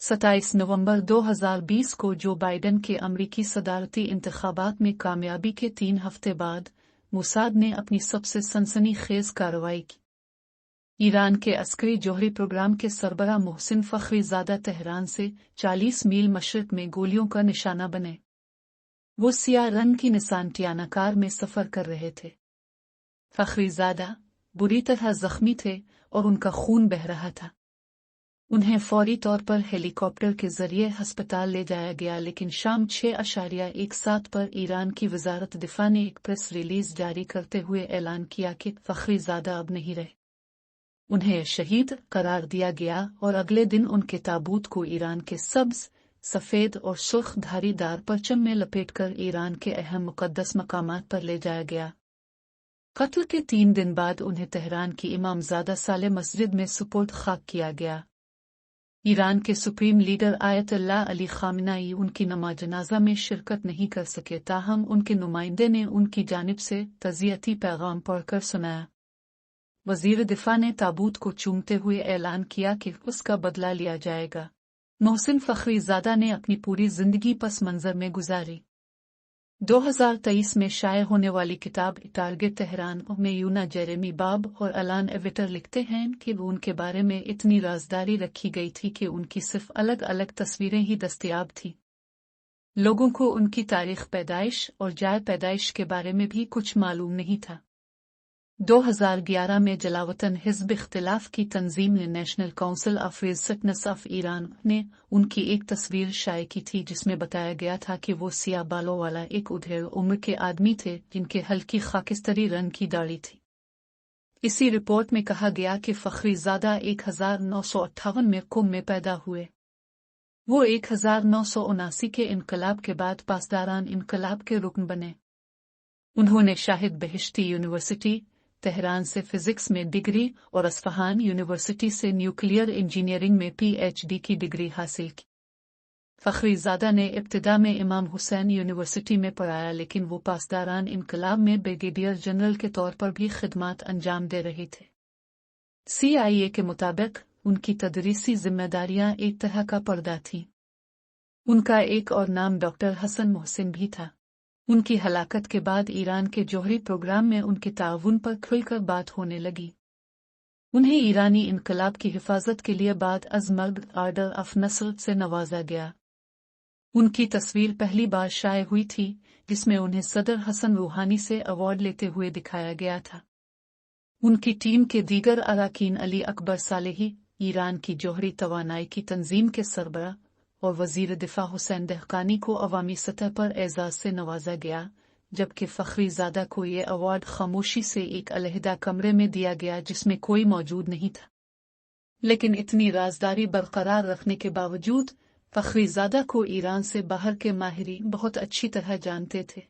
27 नवंबर 2020 को Joe Biden के अमरीकी सदारती इंतखाबात में कामयाबी के 3 हफ्ते बाद मोसाद ने अपनी सबसे सनसनीखेज कार्रवाई की। ईरान के अस्करी जौहरी प्रोग्राम के सरबराह मोहसिन फखरीजादा तेहरान से 40 मील मशरिक में गोलियों का निशाना बने। वो सियाह रंग की निसान टियाना कार में सफर कर रहे थे। फखरीजादा बुरी तरह जख्मी थे और उनका खून बह रहा था। उन्हें फौरी तौर पर हेलीकॉप्टर के जरिए अस्पताल ले जाया गया, लेकिन शाम 6:17 पर ईरान की वजारत दिफा ने एक प्रेस रिलीज जारी करते हुए ऐलान किया कि फखरीजादा अब नहीं रहे। उन्हें शहीद करार दिया गया और अगले दिन उनके ताबूत को ईरान के सब्ज, सफेद और सुर्ख धारीदार परचम में लपेटकर ईरान के अहम मुकद्दस मकामात पर ले जाया गया। कत्ल के 3 दिन बाद उन्हें तेहरान की इमामजादा साले मस्जिद में सुपुर्द खाक किया गया। ईरान के सुप्रीम लीडर आयतुल्लाह अली खामनाई उनकी नमाज जनाजा में शिरकत नहीं कर सके, ताहम उनके नुमाइंदे ने उनकी जानिब से तज़ियती पैगाम पढ़कर सुनाया। वजीर दिफा ने ताबूत को चूमते हुए ऐलान किया कि उसका बदला लिया जाएगा। मोहसिन फखरीजादा ने अपनी पूरी जिंदगी पस मंजर में गुजारी। 2023 में शाये होने वाली किताब टारगेट तेहरान में यूना जेरेमी बाब और अलान एविटर लिखते हैं कि उनके बारे में इतनी राजदारी रखी गई थी कि उनकी सिर्फ अलग अलग तस्वीरें ही दस्तयाब थी। लोगों को उनकी तारीख पैदाइश और जाए पैदाइश के बारे में भी कुछ मालूम नहीं था। 2011 में जलावतन हिज़्ब इख्तिलाफ की तंजीम ने national council of research of Iran ने उनकी एक तस्वीर शाये की थी, जिसमें बताया गया था कि वो सियाह बालों वाला एक उधेड़ उम्र के आदमी थे जिनके हल्की खाकिस्तरी रंग की दाढ़ी थी। इसी रिपोर्ट में कहा गया कि फखरीजादा 1958 में कुम में पैदा हुए। वो 1979 के इनकलाब के बाद पासदारान इनकलाब के रुकन बने। उन्होंने शाहिद बहिश्ती यूनिवर्सिटी तेहरान से फिजिक्स में डिग्री और अस्फहान यूनिवर्सिटी से न्यूक्लियर इंजीनियरिंग में PhD की डिग्री हासिल की। फखरीजादा ने इब्तिदा में इमाम हुसैन यूनिवर्सिटी में पढ़ाया, लेकिन वो पासदारान इनकलाब में ब्रिगेडियर जनरल के तौर पर भी खिदमात अंजाम दे रहे थे। CIA के मुताबिक उनकी तदरीसी जिम्मेदारियां एक तरह का पर्दा थी। उनका एक और नाम डॉक्टर हसन मोहसिन भी था। उनकी हलाकत के बाद ईरान के जौहरी प्रोग्राम में उनके ताउन पर खुलकर बात होने लगी। उन्हें ईरानी इनकलाब की हिफाजत के लिए बाद अज़ मर्द आर्डर ऑफ नस्र से नवाजा गया। उनकी तस्वीर पहली बार शाये हुई थी, जिसमें उन्हें सदर हसन रूहानी से अवार्ड लेते हुए दिखाया गया था। उनकी टीम के दीगर अराकीन अली अकबर सालेही, ईरान की जौहरी तवानाई की तंजीम के सरबराह, और वजीर दिफा हुसैन दहकानी को अवामी सतह पर एजाज से नवाजा गया, जबकि फखरीजादा को ये अवार्ड खामोशी से एक अलहदा कमरे में दिया गया जिसमें कोई मौजूद नहीं था। लेकिन इतनी राजदारी बरकरार रखने के बावजूद फखरीजादा को ईरान से बाहर के माहिरीन बहुत अच्छी तरह जानते थे।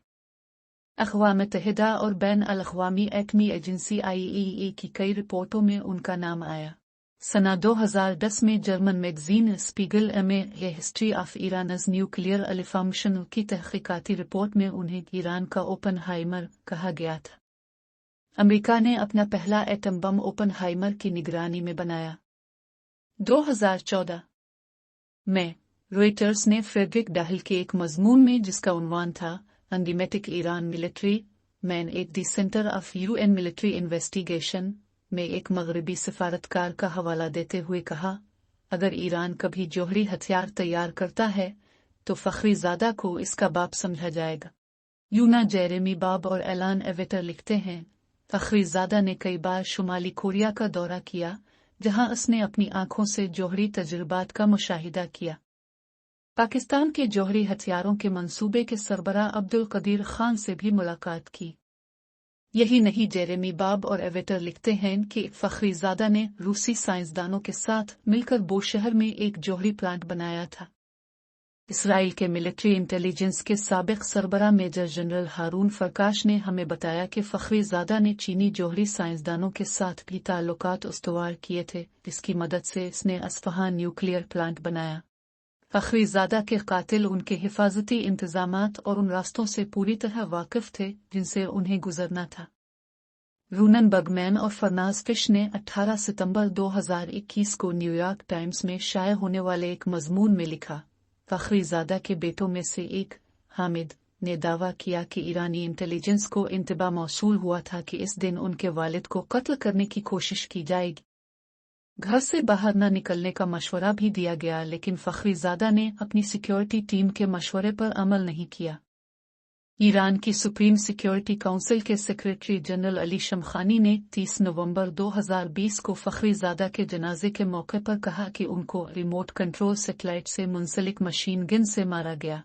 अक़वाम मुत्तहिदा और बैन अल-अक़वामी एटमी एजेंसी IAEA की कई रिपोर्टों में उनका नाम आया। सना 2010 में जर्मन मैगजीन स्पीगल में ये हिस्ट्री ऑफ ईरान's न्यूक्लियर अलिफामशन की तहकीकाती रिपोर्ट में उन्हें ईरान का ओपनहाइमर कहा गया था। अमेरिका ने अपना पहला एटम बम ओपनहाइमर की निगरानी में बनाया। 2014 में रॉयटर्स ने फ्रेडरिक डाहल के एक मजमून में, जिसका उन्वान था अनडिमेटिक Iran military man at the centre of UN military investigation, में एक मगरबी सिफारतकार का हवाला देते हुए कहा, अगर ईरान कभी जौहरी हथियार तैयार करता है तो फखरीजादा को इसका बाप समझा जाएगा। यूना जेरेमी बाब और एलान एविटर लिखते हैं, फखरीजादा ने कई बार शुमाली कोरिया का दौरा किया, जहां उसने अपनी आंखों से जौहरी तजुर्बात का मुशाहिदा किया। पाकिस्तान के जौहरी हथियारों के मंसूबे के सरबराह अब्दुल कदीर खान से भी मुलाकात की। यही नहीं, जेरेमी बाब और एविटर लिखते हैं कि फखरीजादा ने रूसी साइंसदानों के साथ मिलकर बोशहर में एक जौहरी प्लांट बनाया था। इसराइल के मिलिट्री इंटेलिजेंस के साबिक सरबराह मेजर जनरल हारून फरकाश ने हमें बताया कि फखरीजादा ने चीनी जौहरी साइंसदानों के साथ भी ताल्लुकात उस्तवार किए थे, जिसकी मदद से इसने अस्फहान न्यूक्लियर प्लांट बनाया। फखरीजादा के कातिल उनके हिफाजती इंतजामात और उन रास्तों से पूरी तरह वाकिफ थे जिनसे उन्हें गुजरना था। रूनन बर्गमैन और फरनाज फिश ने 18 सितंबर 2021 को न्यूयॉर्क टाइम्स में शाये होने वाले एक मजमून में लिखा, फखरीजादा के बेटों में से एक, हामिद, ने दावा किया कि ईरानी इंटेलिजेंस को इंतबा मौसूल हुआ था कि इस दिन उनके वालिद को कत्ल करने की कोशिश की जाएगी। घर से बाहर न निकलने का मशवरा भी दिया गया, लेकिन फखरीजादा ने अपनी सिक्योरिटी टीम के मशवरे पर अमल नहीं किया। ईरान की सुप्रीम सिक्योरिटी काउंसिल के सेक्रेटरी जनरल अली शमखानी ने 30 नवंबर 2020 को फखरीजादा के जनाजे के मौके पर कहा कि उनको रिमोट कंट्रोल सैटेलाइट से मुंसलिक मशीन गन से मारा गया।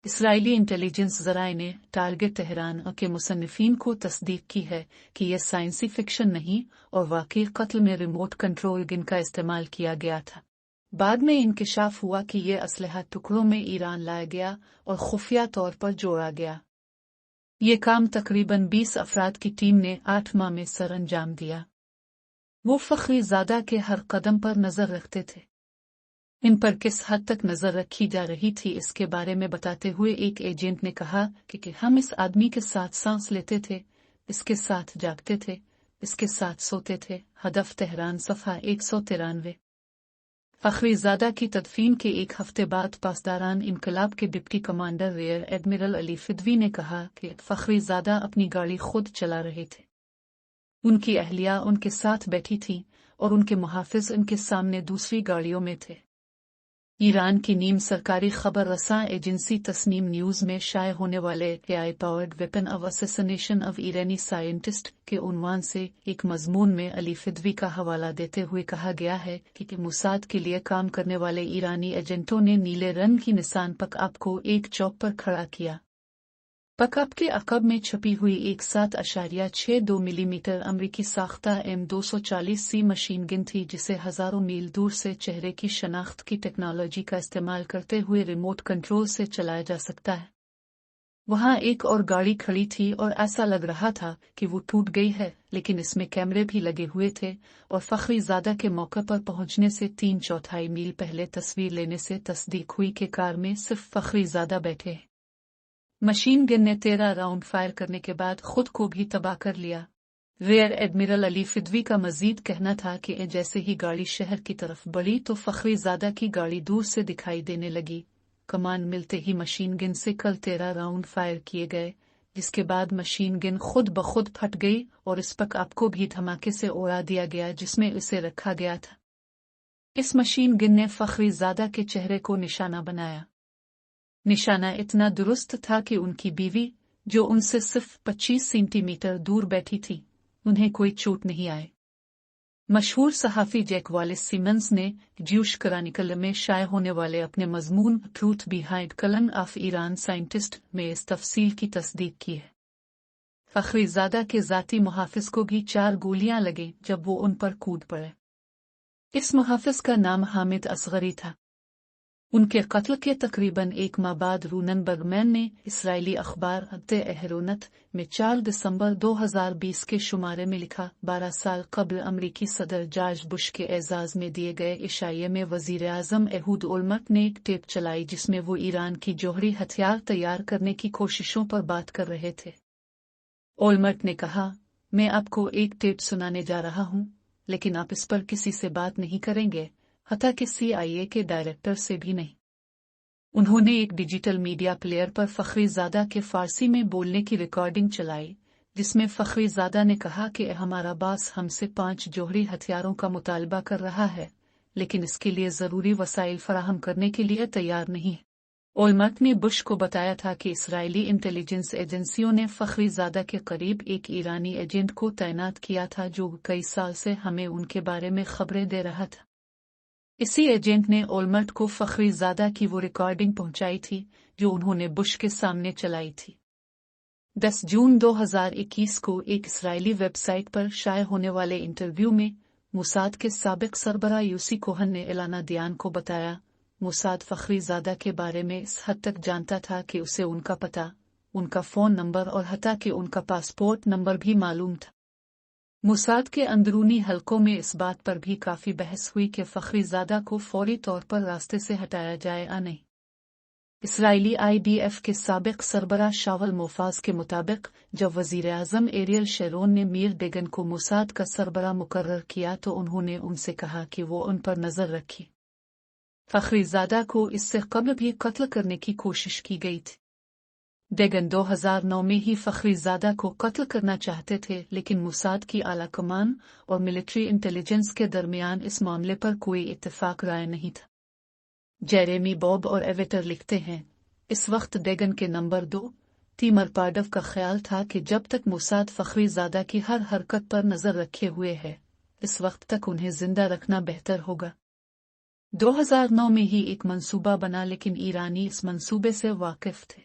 इसराइली इंटेलिजेंस ज़राए ने टारगेट तेहरान के मुसन्निफीन को तस्दीक की है कि यह साइंसी फिक्शन नहीं और वाकई कत्ल में रिमोट कंट्रोल गन का इस्तेमाल किया गया था। बाद में इंकिशाफ हुआ कि यह असलहा टुकड़ों में ईरान लाया गया और खुफिया तौर पर जोड़ा गया। ये काम तकरीबन 20 अफराद की टीम ने 8 माह में सर अंजाम दिया। वो फखरीजादा के हर कदम पर नजर रखते थे। इन पर किस हद तक नजर रखी जा रही थी इसके बारे में बताते हुए एक एजेंट ने कहा कि हम इस आदमी के साथ सांस लेते थे, इसके साथ जागते थे, इसके साथ सोते थे। हदफ तेहरान सफ़ा 193। फखरीजादा की तदफीन के एक हफ्ते बाद पासदारान इनकलाब के deputy commander rear admiral Ali Fadavi ने कहा कि फखरीजादा अपनी गाड़ी खुद चला रहे थे। उनकी अहलिया उनके साथ बैठी थी और उनके मुहाफिज उनके सामने दूसरी गाड़ियों में थे। ईरान की नीम सरकारी खबर रसां एजेंसी तस्नीम न्यूज़ में शाये होने वाले AI powered weapon of assassination of Irani scientist के उन्वान से एक मजमून में अली फिदवी का हवाला देते हुए कहा गया है कि मुसाद के लिए काम करने वाले ईरानी एजेंटों ने नीले रंग की निशान पकअप को एक चौक पर खड़ा किया। पकअप के अकब में छपी हुई 1.62 मिलीमीटर अमरीकी साख्ता M240C मशीन गन थी, जिसे हजारों मील दूर से चेहरे की शनाख्त की टेक्नोलॉजी का इस्तेमाल करते हुए रिमोट कंट्रोल से चलाया जा सकता है। वहां एक और गाड़ी खड़ी थी और ऐसा लग रहा था कि वो टूट गई है, लेकिन इसमें कैमरे भी लगे हुए थे और फखरीजादा के मौके पर पहुंचने से 3/4 मील पहले तस्वीर लेने से तस्दीक हुई कि कार में सिर्फ फखरीजादा बैठे। मशीन गन ने 13 राउंड फायर करने के बाद खुद को भी तबाह कर लिया। रियर एडमिरल अली फिदवी का मजीद कहना था कि जैसे ही गाड़ी शहर की तरफ बढ़ी तो फखरीजादा की गाड़ी दूर से दिखाई देने लगी। कमान मिलते ही मशीन गन से कल 13 राउंड फायर किए गए, जिसके बाद मशीन गन खुद ब खुद फट गई और इस पकअप को भी धमाके से उड़ा दिया गया जिसमें उसे रखा गया था। इस मशीन गन ने फखरीजादा के चेहरे को निशाना बनाया। निशाना इतना दुरुस्त था कि उनकी बीवी, जो उनसे सिर्फ 25 सेंटीमीटर दूर बैठी थी, उन्हें कोई चोट नहीं आई। मशहूर सहाफ़ी जैक वालिस सिमंस ने ज्यूश क्रॉनिकल में शाये होने वाले अपने मजमून truth behind killing of Iran scientist में इस तफसील की तस्दीक की है। फखरीजादा के ज़ाती मुहाफिज को भी 4 गोलियां लगे जब वो उन पर कूद पड़े। इस मुहाफिज का नाम हामिद असगरी था। उनके कत्ल के तकरीबन 1 माह बाद रूनन बर्गमैन ने इसराइली अखबार अहरोनत में 4 दिसंबर 2020 के शुमारे में लिखा, 12 साल कबल अमरीकी सदर जॉर्ज बुश के एजाज में दिए गए इशाये में वजीर आजम एहूद ओलमर्ट ने एक टेप चलाई जिसमें वो ईरान की जौहरी हथियार तैयार करने की कोशिशों पर बात कर रहे थे। ओलमर्ट ने कहा, मैं आपको एक टेप सुनाने जा रहा हूं, लेकिन आप इस पर किसी से बात नहीं करेंगे, हत्ता कि CIA के डायरेक्टर से भी नहीं। उन्होंने एक डिजिटल मीडिया प्लेयर पर फखरीजादा के फारसी में बोलने की रिकॉर्डिंग चलाई, जिसमें फखरीजादा ने कहा कि हमारा बास हमसे 5 जौहरी हथियारों का मुतालबा कर रहा है, लेकिन इसके लिए ज़रूरी वसाइल फराहम करने के लिए तैयार नहीं है। ओलमर्ट ने बुश को बताया था कि इसराइली इंटेलिजेंस एजेंसियों ने फखरीजादा के करीब एक ईरानी एजेंट को तैनात किया था जो कई साल से हमें उनके बारे में खबरें दे रहा था। इसी एजेंट ने ओलमर्ट को फखरीजादा की वो रिकॉर्डिंग पहुंचाई थी जो उन्होंने बुश के सामने चलाई थी। 10 जून 2021 को एक इसराइली वेबसाइट पर शाये होने वाले इंटरव्यू में मुसाद के साबिक सरबराह यूसी कोहन ने एलाना दियान को बताया, मुसाद फखरीजादा के बारे में इस हद तक जानता था कि उसे उनका पता, उनका फ़ोन नंबर और हत्ता कि उनका पासपोर्ट नंबर भी मालूम था। मुसाद के अंदरूनी हलकों में इस बात पर भी काफ़ी बहस हुई कि फखरीजादा को फौरी तौर पर रास्ते से हटाया जाए या नहीं। اسرائیلی IDF کے سابق سربراہ شاول موفاز کے مطابق جب وزیراعظم ایریل شیرون نے میر ڈیگن کو موساد کا سربراہ مقرر کیا تو انہوں نے ان سے کہا کہ وہ ان پر نظر رکھے۔ فخری زادہ کو اس سے قبل بھی قتل کرنے کی کوشش کی گئی تھی۔ ڈیگن 2009 میں ہی فخری زادہ کو قتل کرنا چاہتے تھے، لیکن موساد کی اعلیٰ کمان اور ملٹری انٹیلیجنس کے درمیان اس معاملے پر کوئی اتفاق رائے نہیں تھا۔ جیریمی بوب اور ایویٹر لکھتے ہیں، اس وقت ڈیگن کے نمبر 2 تیمر پارڈو کا خیال تھا کہ جب تک موساد فخری زادہ کی ہر حرکت پر نظر رکھے ہوئے ہے، اس وقت تک انہیں زندہ رکھنا بہتر ہوگا۔ 2009 میں ہی ایک منصوبہ بنا، لیکن ایرانی اس منصوبے سے واقف تھے۔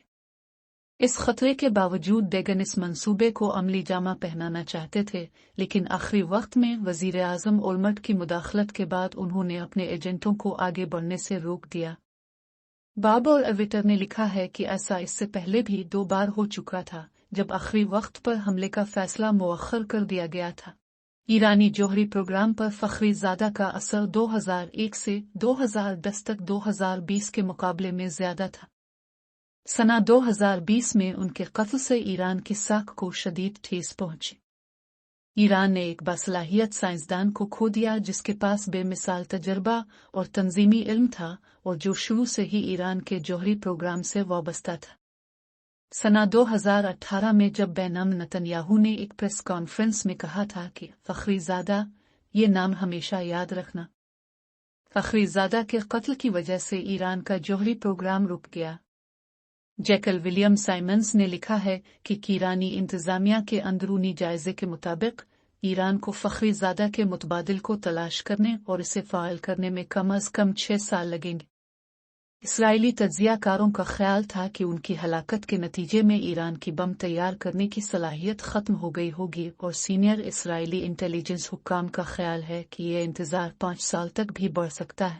اس خطرے کے باوجود ڈیگن اس منصوبے کو عملی جامہ پہنانا چاہتے تھے، لیکن آخری وقت میں وزیر اعظم اولمرٹ کی مداخلت کے بعد انہوں نے اپنے ایجنٹوں کو آگے بڑھنے سے روک دیا۔ باب اور ایویٹر نے لکھا ہے کہ ایسا اس سے پہلے بھی 2 بار ہو چکا تھا، جب آخری وقت پر حملے کا فیصلہ مؤخر کر دیا گیا تھا۔ ایرانی جوہری پروگرام پر فخری زادہ کا اثر 2001 سے 2010 تک 2020 کے مقابلے میں زیادہ تھا۔ سنہ 2020 میں ان کے قتل سے ایران کی ساکھ کو شدید ٹھیس پہنچی۔ ایران نے ایک باصلاحیت سائنسدان کو کھو دیا جس کے پاس بے مثال تجربہ اور تنظیمی علم تھا اور جو شروع سے ہی ایران کے جوہری پروگرام سے وابستہ تھا۔ سنہ 2018 میں جب بینام نتن یاہو نے ایک پریس کانفرنس میں کہا تھا کہ فخری زادہ، یہ نام ہمیشہ یاد رکھنا، فخری زادہ کے قتل کی وجہ سے ایران کا جوہری پروگرام رک گیا۔ جیکل ولیم سائمنز نے لکھا ہے کہ ایرانی انتظامیہ کے اندرونی جائزے کے مطابق ایران کو فخری زادہ کے متبادل کو تلاش کرنے اور اسے فعال کرنے میں کم از کم 6 سال لگیں گے۔ اسرائیلی تجزیہ کاروں کا خیال تھا کہ ان کی ہلاکت کے نتیجے میں ایران کی بم تیار کرنے کی صلاحیت ختم ہو گئی ہوگی، اور سینئر اسرائیلی انٹیلیجنس حکام کا خیال ہے کہ یہ انتظار 5 سال تک بھی بڑھ سکتا ہے۔